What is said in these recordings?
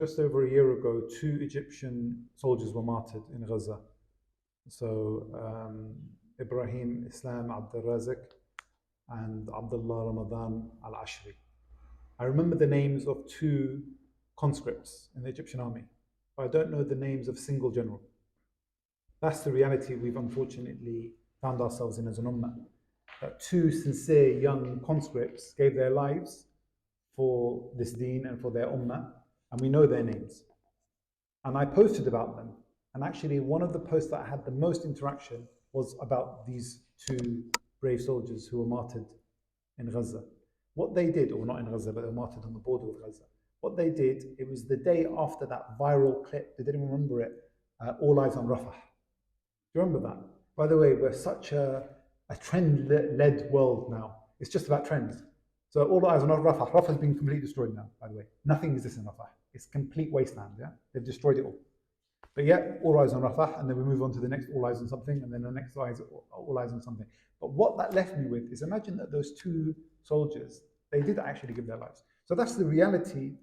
Just over a year ago, 2 Egyptian soldiers were martyred in Gaza. So Ibrahim Islam Abdul Razak and Abdullah Ramadan Al Ashri. I remember the names of 2 conscripts in the Egyptian army, but I don't know the names of a single general. That's the reality we've unfortunately found ourselves in as an ummah. That 2 sincere young conscripts gave their lives for this deen and for their ummah, and we know their names. And I posted about them. And actually, one of the posts that had the most interaction was about these 2 brave soldiers who were martyred in Gaza. What they did, or not in Gaza, but they were martyred on the border of Gaza. What they did, it was the day after that viral clip, did anyone remember it? All Eyes on Rafah. Do you remember that? By the way, we're such a trend-led world now. It's just about trends. So all eyes on Rafah. Rafah has been completely destroyed now, by the way. Nothing exists in Rafah. It's complete wasteland, yeah? They've destroyed it all. But yet, all eyes on Rafah, and then we move on to the next all eyes on something, and then the next all eyes on something. But what that left me with is, imagine that those 2 soldiers, they did actually give their lives. So that's the reality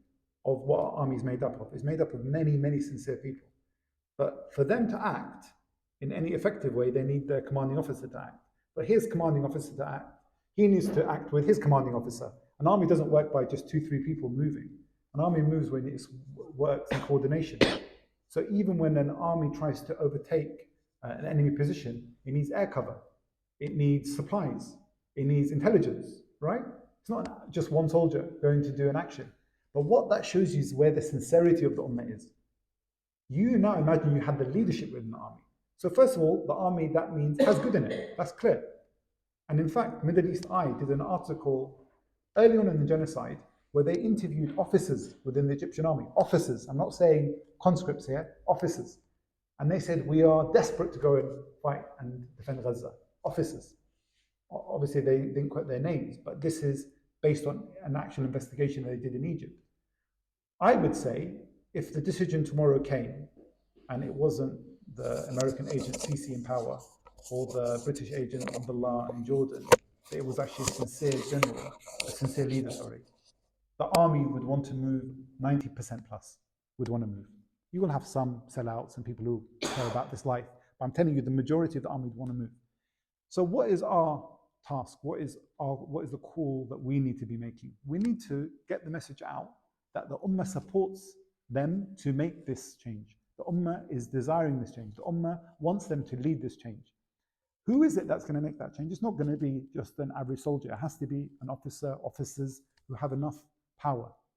of what our army is made up of. It's made up of many, many sincere people. But for them to act in any effective way, they need their commanding officer to act. But his commanding officer to act, he needs to act with his commanding officer. An army doesn't work by just 2, 3 people moving. An army moves when it works in coordination. So even when an army tries to overtake an enemy position, it needs air cover, it needs supplies, it needs intelligence, right? It's not just one soldier going to do an action. But what that shows you is where the sincerity of the ummah is. You now imagine you had the leadership within the army. So first of all, the army, that means, has good in it. That's clear. And in fact, Middle East Eye did an article early on in the genocide where they interviewed officers within the Egyptian army. Officers, I'm not saying conscripts here, officers. And they said, we are desperate to go and fight and defend Gaza. Officers. Obviously, they didn't quote their names, but this is based on an actual investigation they did in Egypt. I would say, if the decision tomorrow came, and it wasn't the American agent Sisi in power, or the British agent Abdullah in Jordan, it was actually a sincere general, a sincere leader, the army would want to move 90% plus, would want to move. You will have some sellouts and people who care about this life, but I'm telling you, the majority of the army would want to move. So what is our task? What is the call that we need to be making? We need to get the message out that the ummah supports them to make this change. The ummah is desiring this change. The ummah wants them to lead this change. Who is it that's going to make that change? It's not going to be just an average soldier. It has to be an officer, officers who have enough power